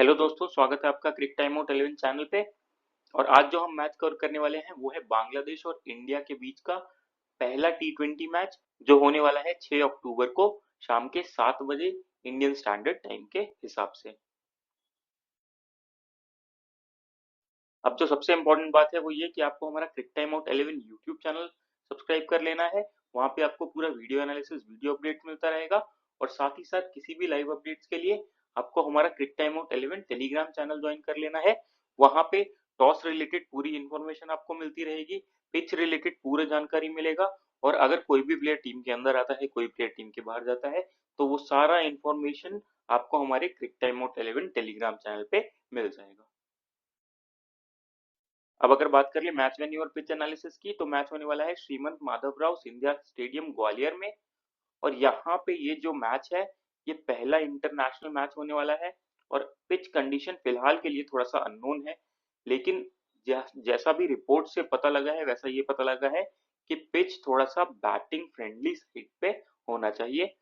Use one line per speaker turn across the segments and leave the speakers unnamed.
Hello दोस्तों, स्वागत है आपका क्रिक टाइम आउट 11 चैनल पे। और आज जो हम मैच कवर करने वाले हैं वो है बांग्लादेश और इंडिया के बीच का पहला टी20 मैच, जो होने वाला है 6 अक्टूबर को शाम के 7 बजे इंडियन स्टैंडर्ड टाइम के हिसाब से। अब जो सबसे इम्पोर्टेंट बात है वो ये कि आपको हमारा Crick Time Out 11 YouTube channel subscribe कर लेना है। वहाँ पे आपको पूरा वीडियो एनालिसिस, वीडियो अपडेट मिलता रहेगा। और साथ ही साथ किसी भी लाइव अपडेट्स के लिए आपको हमारा Crick Time Out 11 Telegram channel join कर लेना है। वहाँ पे टॉस रिलेटेड पूरी इन्फॉर्मेशन आपको मिलती रहेगी, पिच रिलेटेड पूरा जानकारी मिलेगा। और अगर कोई भी प्लेयर टीम के अंदर आता है, कोई प्लेयर टीम के बाहर जाता है, तो वो सारा इन्फॉर्मेशन आपको हमारे क्रिक टाइम आउट 11 टेलीग्राम चैनल पे मिल जाएगा। अब अगर बात कर ले मैच वेन्यू और पिच एनालिसिस की, तो मैच होने वाला है श्रीमंत माधवराव सिंधिया स्टेडियम ग्वालियर में। और यहाँ पे ये जो मैच है, ये पहला इंटरनेशनल मैच होने वाला है। और पिच कंडीशन फिलहाल के लिए थोड़ा सा अननोन है, लेकिन जैसा भी रिपोर्ट से पता लगा है वैसा ये पता लगा है कि पिच थोड़ा सा बैटिंग फ्रेंडली साइड पे होना चाहिए।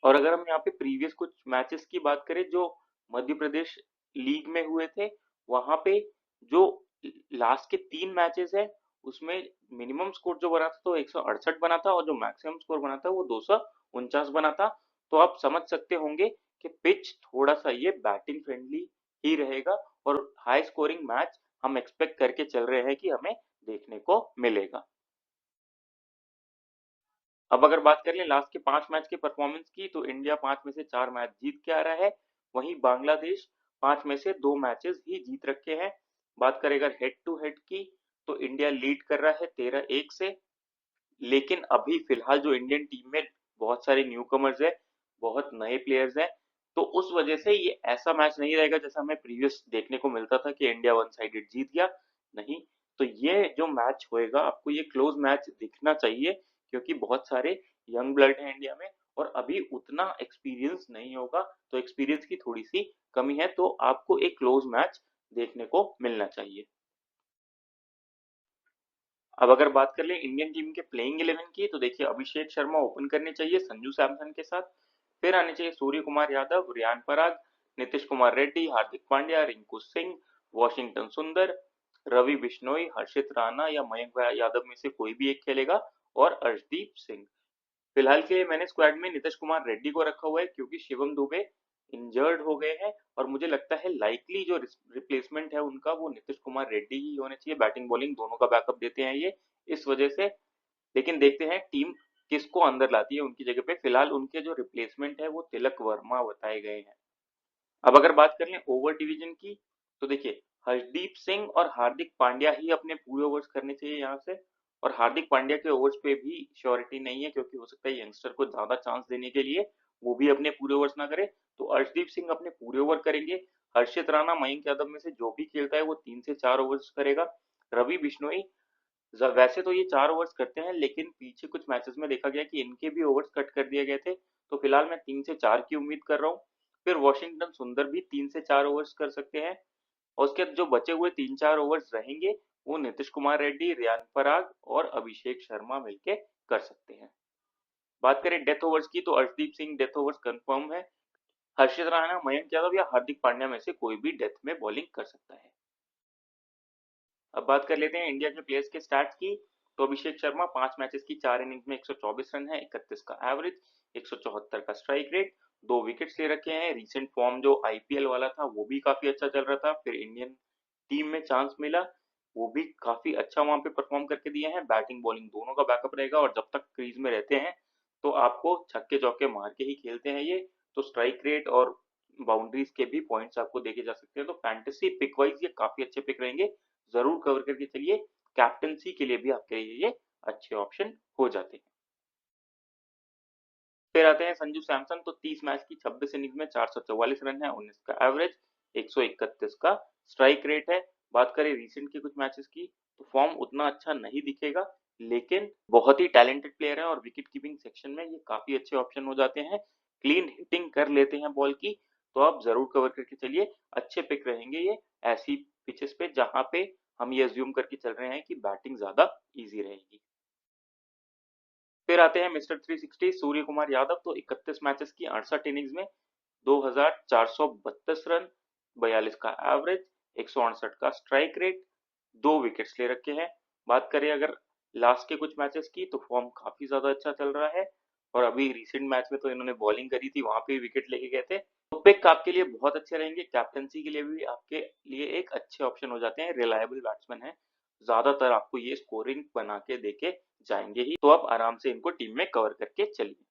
और अगर हम यहाँ पे प्रीवियस कुछ मैचेस की बात करें जो मध्य प्रदेश लीग में हुए थे, वहां पे जो लास्ट के 3 मैचेस है उसमें मिनिमम स्कोर जो बना था तो 168 बना था, और जो मैक्सिमम स्कोर बना था वो 249 बना था। तो आप समझ सकते होंगे कि पिच थोड़ा सा ये बैटिंग फ्रेंडली ही रहेगा, और हाई स्कोरिंग मैच हम एक्सपेक्ट करके चल रहे हैं कि हमें देखने को मिलेगा। अब अगर बात कर लें लास्ट के 5 मैच के परफॉर्मेंस की, तो इंडिया 5 में से 4 मैच जीत के आ रहा है। वहीं बांग्लादेश 5 में से 2 मैचेस ही जीत रखे हैं। बात करें अगर हेड टू हेड की, तो इंडिया लीड कर रहा है 13-1 से। लेकिन अभी फिलहाल जो इंडियन टीम में बहुत सारे न्यू कमर्स है, बहुत नए प्लेयर्स हैं, तो उस वजह से ये ऐसा मैच नहीं रहेगा जैसा हमें प्रीवियस देखने को मिलता था कि इंडिया वन साइडेड जीत गया। नहीं, तो ये जो मैच होएगा आपको ये क्लोज मैच दिखना चाहिए, क्योंकि बहुत सारे यंग ब्लड है इंडिया में और अभी उतना एक्सपीरियंस नहीं होगा। तो एक्सपीरियंस की थोड़ी सी कमी है, तो आपको एक क्लोज मैच देखने को मिलना चाहिए। अब अगर बात कर ले इंडियन टीम के प्लेइंग 11 की, तो देखिए अभिषेक शर्मा ओपन करने चाहिए संजू सैमसन के साथ। फिर आने चाहिए सूर्य कुमार यादव, रियान पराग, नीतीश कुमार रेड्डी, हार्दिक पांड्या, रिंकू सिंह, वॉशिंगटन सुंदर, रवि बिश्नोई, हर्षित राणा या मयंक यादव में से कोई भी एक खेलेगा, और अर्शदीप सिंह। फिलहाल के लिए मैंने स्क्वाड में नीतीश कुमार रेड्डी को रखा हुआ है, क्योंकि शिवम दुबे इंजर्ड हो गए हैं और मुझे लगता है लाइकली जो रिप्लेसमेंट है उनका वो नीतीश कुमार रेड्डी ही होने चाहिए। बैटिंग बॉलिंग दोनों का बैकअप देते हैं ये, इस वजह से। लेकिन देखते हैं टीम किसको अंदर लाती है उनकी जगह पे। फिलहाल उनके जो रिप्लेसमेंट है वो तिलक वर्मा बताए गए हैं। अब अगर बात कर लें ओवर डिवीजन की, तो देखिए हरदीप सिंह और हार्दिक पांड्या ही अपने पूरे ओवर्स करने चाहिए यहाँ से। और हार्दिक पांड्या के ओवर्स पे भी श्योरिटी नहीं है, क्योंकि हो सकता है यंगस्टर को ज्यादा चांस देने के लिए वो भी अपने पूरे ओवर्स ना करे। तो अर्शदीप सिंह अपने पूरे ओवर करेंगे। हर्षित राणा, मयंक यादव में से जो भी खेलता है वो 3 से 4 ओवर्स करेगा। रवि बिश्नोई वैसे तो ये 4 ओवर्स करते हैं, लेकिन पीछे कुछ मैचेस में देखा गया कि इनके भी ओवर्स कट कर दिए गए थे। तो फिलहाल मैं 3 से 4 की उम्मीद कर रहा हूँ। फिर वॉशिंगटन सुंदर भी 3 से 4 ओवर्स कर सकते हैं। और उसके जो बचे हुए 3-4 ओवर्स रहेंगे वो नीतीश कुमार रेड्डी, रियान पराग और अभिषेक शर्मा मिलके कर सकते हैं। बात करें डेथ ओवर्स की, तो Arshdeep Singh death overs confirm है। हर्षित राणा, मयंक यादव या हार्दिक पांड्या में से कोई भी डेथ में बॉलिंग कर सकता है। अब बात कर लेते हैं इंडिया के प्लेयर्स के स्टैट्स की। तो अभिषेक शर्मा 5 मैचेस की 4 इनिंग्स में 124 रन है, 31 का एवरेज, 174 का स्ट्राइक रेट, 2 विकेट्स ले रखे हैं। रिसेंट फॉर्म जो आईपीएल वाला था वो भी काफी अच्छा चल रहा था। फिर इंडियन टीम में चांस मिला, वो भी काफी अच्छा वहां पे परफॉर्म करके दिए हैं। बैटिंग बॉलिंग दोनों का बैकअप रहेगा, और जब तक क्रीज में रहते हैं तो आपको छक्के चौके मार के ही खेलते हैं ये। तो स्ट्राइक रेट और बाउंड्रीज के भी पॉइंट्स आपको देखे जा सकते हैं। तो फैंटेसी पिक वाइज ये काफी अच्छे पिक रहेंगे, जरूर कवर करके चलिए। कैप्टनसी के लिए भी आपके लिए ये अच्छे ऑप्शन हो जाते हैं। फिर आते हैं संजू सैमसन। तो 30 मैच की 26 इनिंग में 444 रन है, 19 का एवरेज, 131 का स्ट्राइक रेट है। बात करें रिसेंट के कुछ मैचेस की, तो फॉर्म उतना अच्छा नहीं दिखेगा, लेकिन बहुत ही टैलेंटेड प्लेयर है और विकेट कीपिंग सेक्शन में ये काफी अच्छे ऑप्शन हो जाते हैं। क्लीन हिटिंग कर लेते हैं बॉल की, तो आप जरूर कवर करके चलिए। अच्छे पिक रहेंगे ये ऐसी पिचेस पे जहां पे हम ये अज्यूम करके चल रहे हैं कि बैटिंग ज्यादा इजी रहेगी। फिर आते हैं मिस्टर 360 सूर्य कुमार यादव। तो 31 मैचेस की 68 इनिंग्स में 2432 रन, 42 का एवरेज, 168 का स्ट्राइक रेट, 2 विकेट्स ले रखे हैं। बात करें अगर लास्ट के कुछ मैचेस की तो फॉर्म काफी ज्यादा अच्छा चल रहा है और अभी रिसेंट मैच में तो इन्होंने बॉलिंग करी थी, वहां पे विकेट लेके गए थे। तो पिक आपके लिए बहुत अच्छे रहेंगे, कैप्टनसी के लिए भी आपके लिए एक अच्छे ऑप्शन हो जाते हैं, रिलायबल बैट्समैन है, ज्यादातर आपको ये स्कोरिंग बना के देके जाएंगे ही, तो आप आराम से इनको टीम में कवर करके चलिए।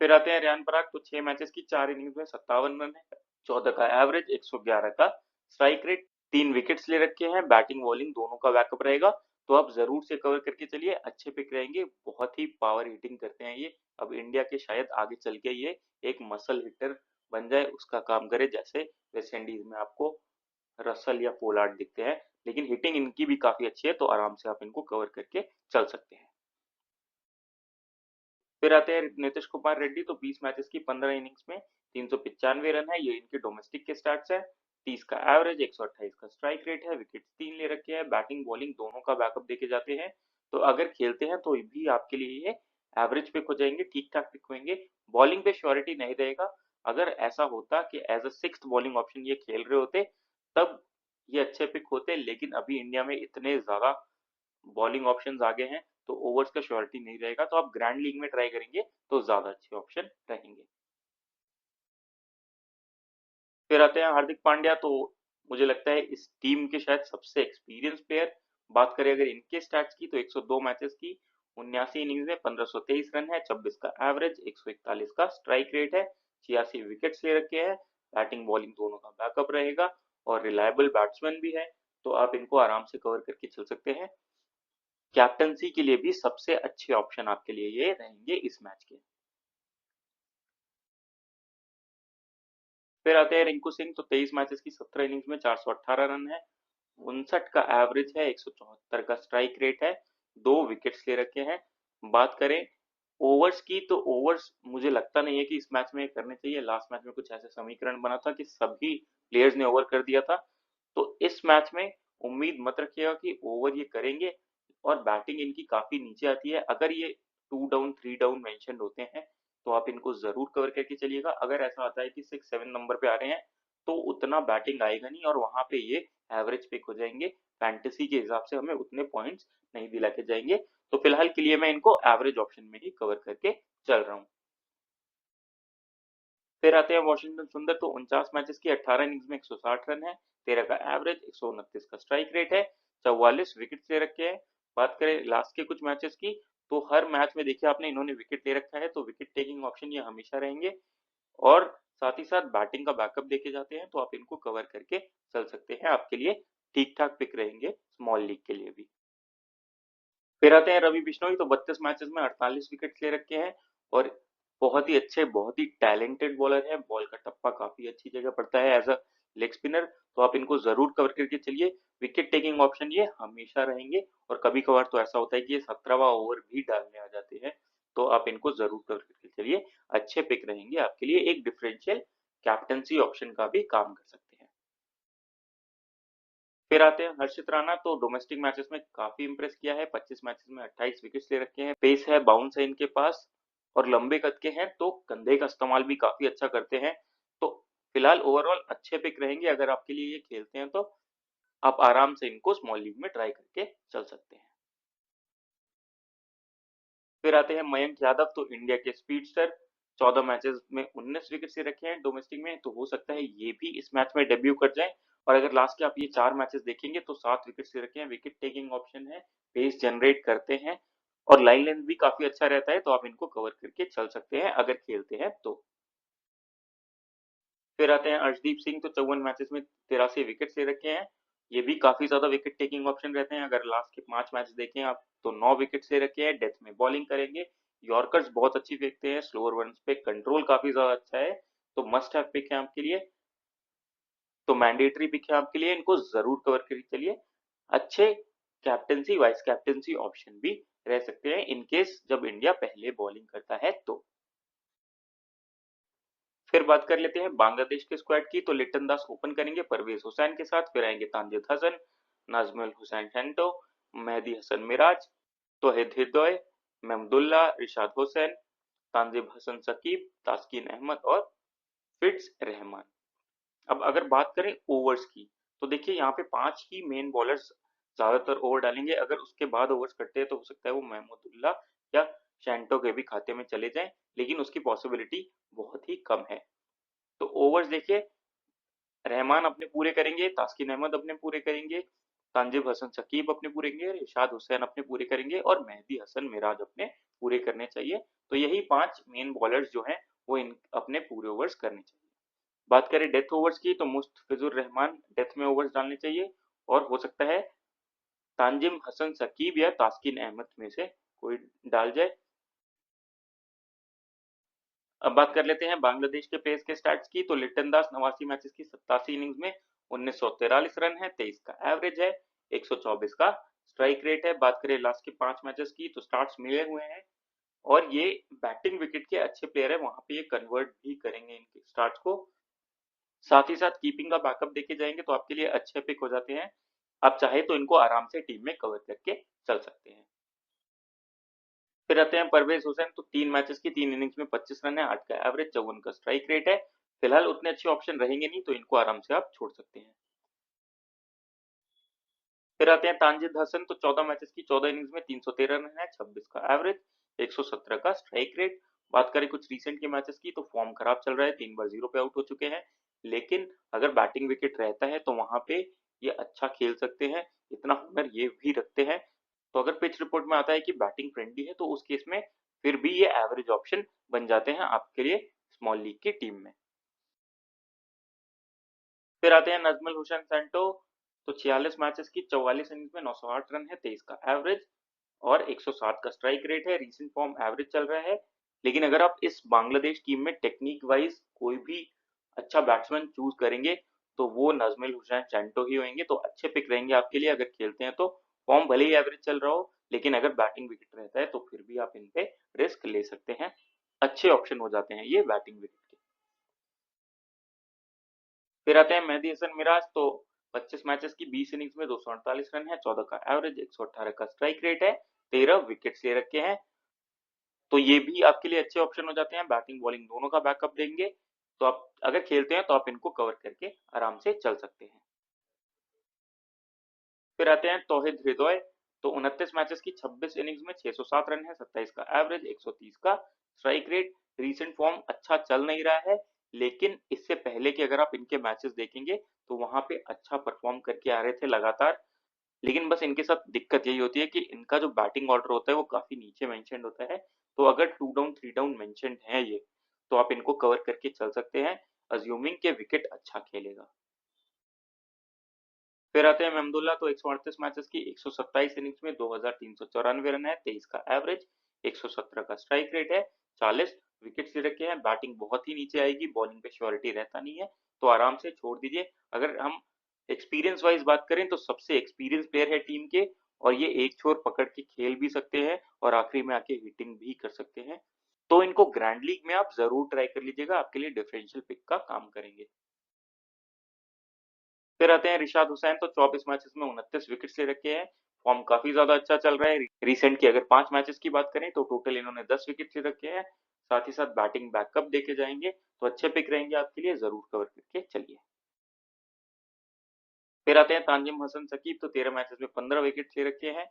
फिर आते हैं रियान पराग, तो 6 मैचेस की 4 इनिंग्स में 57 रन है, 14 का एवरेज, 111 का स्ट्राइक रेट, 3 विकेट्स ले रखे हैं, बैटिंग बॉलिंग दोनों का बैकअप रहेगा, तो आप जरूर से कवर करके चलिए, अच्छे पिक रहेंगे, बहुत ही पावर हिटिंग करते हैं ये। अब इंडिया के शायद आगे चल के ये एक मसल हिटर बन जाए, उसका काम करे, जैसे वेस्ट इंडीज में आपको रसल या पोलार्ड दिखते हैं, लेकिन हिटिंग इनकी भी काफी अच्छी है, तो आराम से आप इनको कवर करके चल सकते हैं। फिर आते हैं नीतीश कुमार रेड्डी, तो 20 मैचेस की 15 इनिंग्स में 395 रन है, ये इनके डोमेस्टिक के स्टार्ट्स है, 30 का एवरेज, 128 का स्ट्राइक रेट है, विकेट 3 ले रखे हैं, बैटिंग बॉलिंग दोनों का बैकअप देके जाते हैं, तो अगर खेलते हैं तो भी आपके लिए ये एवरेज पिक हो जाएंगे, ठीक ठाक पिक होंगे। बॉलिंग पे श्योरिटी नहीं रहेगा, अगर ऐसा होता कि as a six bowling option ये खेल रहे होते तब ये अच्छे पिक होते, लेकिन अभी इंडिया में इतने ज्यादा बॉलिंग ऑप्शंस आगे हैं तो ओवर्स का श्योरिटी नहीं रहेगा, तो आप ग्रैंड लीग में ट्राई करेंगे तो ज्यादा अच्छे ऑप्शन रहेंगे। फिर आते हैं हार्दिक पांड्या, तो मुझे लगता है इस टीम के शायद सबसे एक्सपीरियंस प्लेयर। बात करें अगर इनके स्टैट्स की तो 102 मैचेस की 79 इनिंग्स में 1523 रन है, 26 का एवरेज, 141 का स्ट्राइक रेट है, 86 विकेट्स ले रखे हैं, बैटिंग बॉलिंग दोनों का बैकअप रहेगा और रिलायबल बैट्समैन भी है, तो आप इनको आराम से कवर करके चल सकते हैं। कैप्टनसी के लिए भी सबसे अच्छे ऑप्शन आपके लिए ये रहेंगे इस मैच के। फिर आते हैं रिंकू सिंह, तो 23 मैचेस की 17 इनिंग्स में 418 रन है, 59 का एवरेज है, 174 का स्ट्राइक रेट है, 2 विकेट्स ले रखे हैं। बात करें ओवर्स की तो ओवर्स मुझे लगता नहीं है कि इस मैच में करने चाहिए, लास्ट मैच में कुछ ऐसा समीकरण बना था कि सभी प्लेयर्स ने ओवर कर दिया था, तो इस मैच में उम्मीद मत रखिएगा कि ओवर ये करेंगे, और बैटिंग इनकी काफी नीचे आती है, अगर ये 2 डाउन 3 डाउन मेंशन होते हैं तो आप इनको जरूर कवर करके चलिएगा, अगर ऐसा आता है कि 6 7 नंबर पे आ रहे हैं तो उतना बैटिंग आएगा नहीं और वहां पे ये एवरेज पिक हो जाएंगे, फैंटेसी के हिसाब से हमें उतने पॉइंट्स नहीं दिला के जाएंगे, तो फिलहाल के लिए मैं इनको एवरेज ऑप्शन में ही कवर करके चल रहा हूँ। फिर आते हैं वॉशिंगटन सुंदर, तो 49 मैचेस की 18 इनिंग्स में 160 रन है, 13 का एवरेज, 129 का स्ट्राइक रेट है, 44 विकेट ले रखे हैं। बात करें लास्ट के कुछ मैचेस की तो हर मैच में देखिए आपने इन्होंने विकेट ले रखा है, तो विकेट टेकिंग ऑप्शन ये हमेशा रहेंगे और साथ ही साथ बैटिंग का बैकअप देके जाते हैं, तो आप इनको कवर करके चल सकते हैं, आपके लिए ठीक ठाक पिक रहेंगे स्मॉल लीग के लिए भी। फिर आते हैं रवि बिश्नोई, तो 32 मैचेस में 48 विकेट ले रखे हैं और बहुत ही अच्छे, बहुत ही टैलेंटेड बॉलर है, बॉल का टप्पा काफी अच्छी जगह पड़ता है एज अ लेग स्पिनर, तो आप इनको जरूर कवर करके चलिए, विकेट टेकिंग ऑप्शन ये हमेशा रहेंगे और कभी कभार तो ऐसा होता है कि ये 17वां ओवर भी डालने आ जाते हैं, तो आप इनको जरूर कवर करके चलिए, अच्छे पिक रहेंगे आपके लिए, एक डिफरेंशियल कैप्टनसी ऑप्शन का भी काम कर सकते हैं। फिर आते हैं हर्षित राणा, तो डोमेस्टिक मैचेस में काफी इंप्रेस किया है, 25 मैचेस में 28 विकेट्स ले रखे हैं, पेस है, बाउंस है इनके पास और लंबे कद के हैं, तो कंधे का इस्तेमाल भी काफी अच्छा करते हैं, तो फिलहाल ओवरऑल अच्छे पिक रहेंगे, अगर आपके लिए ये खेलते हैं तो आप आराम से इनको स्मॉल लीग में ट्राई करके चल सकते हैं। फिर आते हैं मयंक यादव, तो इंडिया के स्पीडस्टर, 14 मैचेस में 19 विकेट से रखे हैं डोमेस्टिक में, तो हो सकता है ये भी इस मैच में डेब्यू कर जाए, और अगर लास्ट के आप ये 4 मैचेस देखेंगे तो 7 विकेट से रखे हैं, विकेट टेकिंग ऑप्शन है, पेस जनरेट करते हैं और लाइन लेंथ भी काफी अच्छा रहता है, तो आप इनको कवर करके चल सकते हैं अगर खेलते हैं तो। फिर आते हैं अर्शदीप सिंह, तो 54 मैचेस में 83 विकेट ले रखे हैं, ये भी काफी ज्यादा विकेट टेकिंग ऑप्शन रहते हैं, अगर लास्ट के 5 मैच देखें आप तो 9 विकेट ले रखे हैं, डेथ में बॉलिंग करेंगे, यॉर्कर्स बहुत अच्छी फेंकते हैं, स्लोअर वंस पे कंट्रोल काफी ज्यादा अच्छा है, तो मस्ट हैव पिक है आपके लिए, तो मैंडेटरी पिक है आपके लिए, इनको जरूर कवर करके चलिए, अच्छे कैप्टनसी वाइस कैप्टनसी ऑप्शन भी रह सकते हैं इनकेस जब इंडिया पहले बॉलिंग करता है तो। फिर बात कर लेते हैं बांग्लादेश के स्क्वाड की, तो लिटन दास ओपन करेंगे परवेज हुसैन के साथ, फिर आएंगे तानजिद हसन, नाजमुल हुसैन टंटो, मेहदी हसन मिराज, तोहिद हिदोय, महमदुल्ला, रिशाद हुसैन, तानजिब हसन सकीब, तास्किन अहमद और फिट्स रहमान। अब अगर बात करें ओवर्स की, तो देखिए यहाँ पे 5 ही मेन बॉलर्स ज्यादातर ओवर डालेंगे। अगर उसके बाद ओवर्स करते हैं तो हो सकता है वो महमूदुल्लाह या शैंटो के भी खाते में चले जाएं, लेकिन उसकी पॉसिबिलिटी बहुत ही कम है। तो ओवर्स देखिए, रहमान अपने पूरे करेंगे, तास्किन अहमद अपने पूरे करेंगे, तानजिब हसन शकीब अपने पूरे करेंगे, इरशाद हुसैन अपने पूरे करेंगे और मेहदी हसन मिराज अपने पूरे करने चाहिए। तो यही 5 मेन बॉलर्स जो हैं वो इन अपने पूरे ओवर्स करने चाहिए। बात करें डेथ ओवर्स की, तो मुस्तफिजुर रहमान डेथ में ओवर्स डालने चाहिए और हो सकता है तानजिम हसन शकीब या तास्किन अहमद में से कोई डाल जाए। अब बात कर लेते हैं बांग्लादेश के पेस के स्टैट्स की, तो लिटन दास 89 मैचेस की 87 इनिंग्स में 1943 रन है, 23 का एवरेज है, 124 का स्ट्राइक रेट है। बात करें लास्ट के 5 मैचेस की, तो स्टार्ट्स मिले हुए हैं और ये बैटिंग विकेट के अच्छे प्लेयर है, वहां पे ये कन्वर्ट भी करेंगे इनके स्टार्ट्स को। साथ ही साथ कीपिंग का बैकअप देखे जाएंगे तो आपके लिए अच्छे पिक हो जाते हैं। आप चाहे तो इनको आराम से टीम में कवर करके चल सकते हैं। फिर आते हैं परवेज हुसैन, तो 3 मैचेस की 3 इनिंग्स में 25 रन है, 8 का एवरेज, 54 का स्ट्राइक रेट है। फिलहाल उतने अच्छे ऑप्शन रहेंगे नहीं, तो इनको आराम से आप छोड़ सकते हैं। फिर आते हैं तानजिद हसन, तो 14 मैचेस की 14 इनिंग्स में 313 रन है, 26 का एवरेज, 117 का स्ट्राइक रेट। बात करें कुछ रिसेंट के मैचेस की, तो फॉर्म खराब चल रहा है, 3 बार 0 पे आउट हो चुके हैं, लेकिन अगर बैटिंग विकेट रहता है तो वहां पे ये अच्छा खेल सकते हैं, इतना हुनर ये भी रखते हैं। तो अगर पिच रिपोर्ट में आता है कि बैटिंग फ्रेंडली है, तो उस केस में फिर भी ये एवरेज ऑप्शन बन जाते हैं आपके लिए स्मॉल लीग की टीम में। फिर आते हैं नजमुल हुसैन सेंटो, तो 46 मैचेस की 44 इनिंग्स में 908 रन है, 23 का एवरेज और 107 का स्ट्राइक रेट है। रीसेंट फॉर्म एवरेज चल रहा है, लेकिन अगर आप इस बांग्लादेश टीम में टेक्निक वाइज कोई भी अच्छा बैट्समैन चूज करेंगे तो वो नजमुल हुसैन सेंटो ही होंगे, तो अच्छे पिक रहेंगे आपके लिए अगर खेलते हैं तो। फॉर्म भले ही एवरेज चल रहा हो, लेकिन अगर बैटिंग विकेट रहता है तो फिर भी आप इन पे रिस्क ले सकते हैं, अच्छे ऑप्शन हो जाते हैं ये बैटिंग विकेट के। फिर आते हैं मेहदी हसन मिराज, तो 25 मैचेस की 20 इनिंग्स में 248 रन है, 14 का एवरेज, 118 का स्ट्राइक रेट है, 13 विकेट ले रखे हैं। तो ये भी आपके लिए अच्छे ऑप्शन हो जाते हैं, बैटिंग बॉलिंग दोनों का बैकअप देंगे। तो आप अगर खेलते हैं तो आप इनको कवर करके आराम से चल सकते हैं। फिर आते हैं तौहिद हृदय, तो 29 मैचेस की 26 इनिंग्स में 607 रन है, 27 का एवरेज, 130 का स्ट्राइक रेट। रीसेंट फॉर्म अच्छा चल नहीं रहा है, लेकिन इससे पहले कि अगर आप इनके मैचेस देखेंगे तो वहां पे अच्छा परफॉर्म करके आ रहे थे लगातार। लेकिन बस इनके साथ दिक्कत यही होती है कि इनका जो बैटिंग ऑर्डर होता है वो काफी नीचे मेंशन्ड होता है। तो अगर 2 डाउन 3 डाउन मेंशन्ड है ये, तो आप इनको कवर करके चल सकते हैं, अज्यूमिंग के विकेट अच्छा खेलेगा। फिर आते हैं महमदुल्ला, तो 138 मैचेस की 127 इनिंग्स में 2394 रन है, 23 का एवरेज, 117 का स्ट्राइक रेट है, 40 विकेट ले रखे हैं। बैटिंग बहुत ही नीचे आएगी, बॉलिंग पे श्योरिटी रहता नहीं है, तो आराम से छोड़ दीजिए। अगर हम एक्सपीरियंस वाइज बात करें तो सबसे एक्सपीरियंस प्लेयर है टीम के, और ये एक छोर पकड़ के खेल भी सकते हैं और आखिरी में आके हिटिंग भी कर सकते हैं। तो इनको ग्रैंड लीग में आप जरूर ट्राई कर लीजिएगा, आपके लिए डिफरेंशियल पिक का काम करेंगे। फिर आते हैं रिशाद हुसैन, तो 24 मैचेस में 29 विकेट ले रखे हैं, फॉर्म काफी ज्यादा अच्छा चल रहा है। रिसेंट की अगर 5 मैचेस की बात करें तो टोटल इन्होंने 10 विकेट ले रखे हैं। साथ ही साथ बैटिंग बैकअप देखे जाएंगे तो अच्छे पिक रहेंगे आपके लिए, जरूर कवर करके चलिए। फिर आते हैं तानजिम हसन शकीब, तो 13 मैचेस में 15 विकेट ले रखे हैं।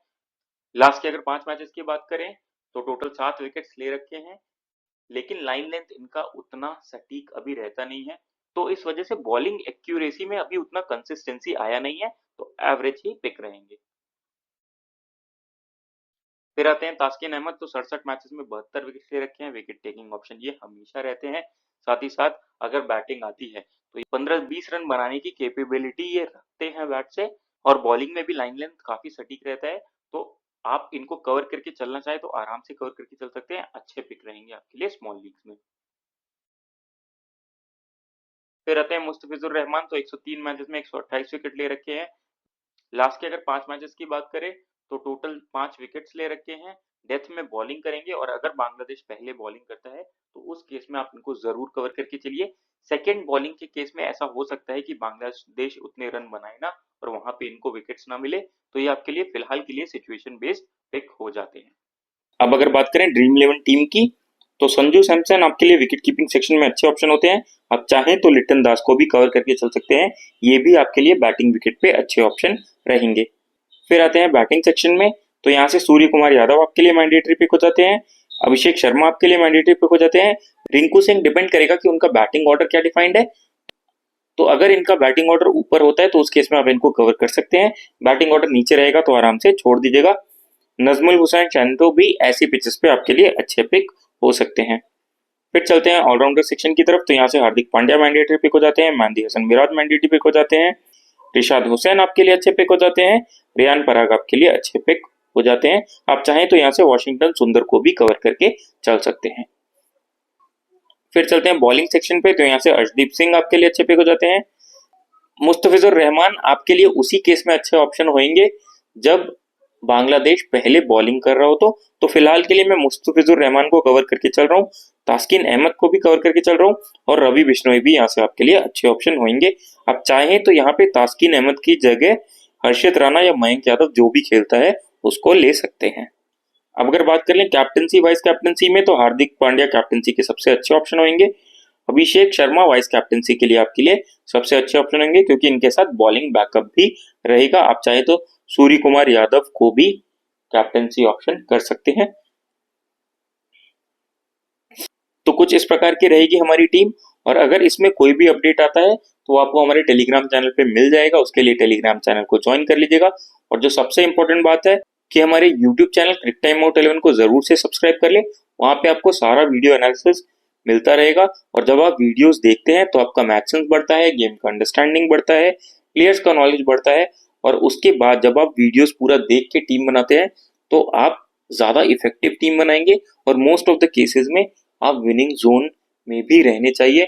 लास्ट के अगर 5 मैचेस की बात करें तो टोटल 7 विकेट ले रखे हैं, लेकिन लाइन लेंथ इनका उतना सटीक अभी रहता नहीं है, तो इस वजह से बॉलिंग एक्यूरेसी में अभी उतना कंसिस्टेंसी आया नहीं है, तो एवरेज ही पिक रहेंगे। फिर आते हैं तास्किन अहमद, तो 67 मैचेस में 72 विकेट ले रखे हैं, विकेट टेकिंग ऑप्शन ये हमेशा रहते हैं। साथ ही साथ अगर बैटिंग आती है तो 15-20 रन बनाने की कैपेबिलिटी ये रखते हैं बैट से, और बॉलिंग में भी लाइन लेंथ काफी सटीक रहता है। तो आप इनको कवर करके चलना चाहे तो आराम से कवर करके चल सकते हैं, अच्छे पिक रहेंगे आपके लिए स्मॉल लीग्स में। फिर आते हैं मुस्तफिजुर रहमान, तो 103 मैचेस में 128 विकेट ले रखे हैं। लास्ट के अगर 5 मैचेस की बात करें तो टोटल 5 विकेट्स ले रखे हैं। डेथ में बॉलिंग करेंगे, और अगर बांग्लादेश पहले बॉलिंग करता है तो उस केस में आप इनको जरूर कवर करके चलिए। सेकेंड बॉलिंग के केस में ऐसा हो सकता है कि बांग्लादेश उतने रन बनाए ना और वहां पे इनको विकेट्स ना मिले, तो ये आपके लिए फिलहाल के लिए सिचुएशन बेस्ड पिक हो जाते हैं। अब अगर बात करें ड्रीम इलेवन टीम की, तो संजू सैमसन आपके लिए विकेट कीपिंग सेक्शन में अच्छे ऑप्शन होते हैं। आप चाहें तो लिटन दास को भी कवर करके चल सकते हैं, ये भी आपके लिए बैटिंग विकेट पे अच्छे ऑप्शन रहेंगे। फिर आते हैं बैटिंग सेक्शन में, तो यहाँ से सूर्य कुमार यादव आपके लिए मैंडेटरी पिक हो जाते हैं, अभिषेक शर्मा आपके लिए मैंडेटरी पिक हो जाते हैं। रिंकू सिंह डिपेंड करेगा कि उनका बैटिंग ऑर्डर क्या डिफाइंड है, तो अगर इनका बैटिंग ऑर्डर ऊपर होता है तो उस केस में आप इनको कवर कर सकते हैं, बैटिंग ऑर्डर नीचे रहेगा तो आराम से छोड़ दीजिएगा। नजमुल हुसैन चैंतो भी ऐसी पिचेस पे आपके लिए अच्छे पिक हो सकते हैं। फिर चलते हैं ऑलराउंडर सेक्शन की तरफ, तो यहाँ से हार्दिक पांड्या मैंडेटरी पिक हो जाते हैं, मेहंदी हसन मिराज मैंडेटरी पिक हो जाते हैं, रिशाद हुसैन आपके लिए अच्छे पिक हो जाते हैं, रियान पराग आपके लिए अच्छे पिक हो जाते हैं। आप चाहें तो यहाँ से वॉशिंगटन सुंदर को भी कवर करके चल सकते हैं। फिर चलते हैं बॉलिंग सेक्शन पे, तो यहाँ से अर्शदीप सिंह आपके लिए अच्छे पिक हो जाते हैं। मुस्तफिजुर रहमान आपके लिए उसी केस में अच्छे ऑप्शन होंगे जब बांग्लादेश पहले बॉलिंग कर रहा हो, तो फिलहाल के लिए मैं मुस्तफिजुर रहमान को कवर करके चल रहा हूँ, तास्किन अहमद को भी कवर करके चल रहा हूँ, और रवि बिश्नोई भी यहाँ से आपके लिए अच्छे ऑप्शन होंगे। आप चाहें तो यहाँ पे तास्किन अहमद की जगह हर्षित राणा या मयंक यादव जो भी खेलता है उसको ले सकते हैं। अब अगर बात कर लें कैप्टनसी वाइस कैप्टनसी में, तो हार्दिक पांड्या कैप्टनसी के सबसे अच्छे ऑप्शन होंगे, अभिषेक शर्मा वाइस कैप्टनसी के लिए आपके लिए सबसे अच्छे ऑप्शन होंगे क्योंकि इनके साथ बॉलिंग बैकअप भी रहेगा। आप चाहे तो सूर्य कुमार यादव को भी कैप्टनसी ऑप्शन कर सकते हैं। तो कुछ इस प्रकार की रहेगी हमारी टीम, और अगर इसमें कोई भी अपडेट आता है तो आपको हमारे टेलीग्राम चैनल पे मिल जाएगा, उसके लिए टेलीग्राम चैनल को ज्वाइन कर लीजिएगा। और जो सबसे इंपॉर्टेंट बात है कि हमारे यूट्यूब चैनल क्रिक टाइम आउट 11 को जरूर से सब्सक्राइब कर ले, वहां पे आपको सारा वीडियो एनालिसिस मिलता रहेगा। और जब आप वीडियोस देखते हैं तो आपका मैथ सेंस बढ़ता है, गेम का अंडरस्टैंडिंग बढ़ता है, प्लेयर्स का नॉलेज बढ़ता है, और उसके बाद जब आप वीडियोस पूरा देख के टीम बनाते हैं तो आप ज्यादा इफेक्टिव टीम बनाएंगे, और मोस्ट ऑफ द केसेस में आप विनिंग जोन में भी रहने चाहिए।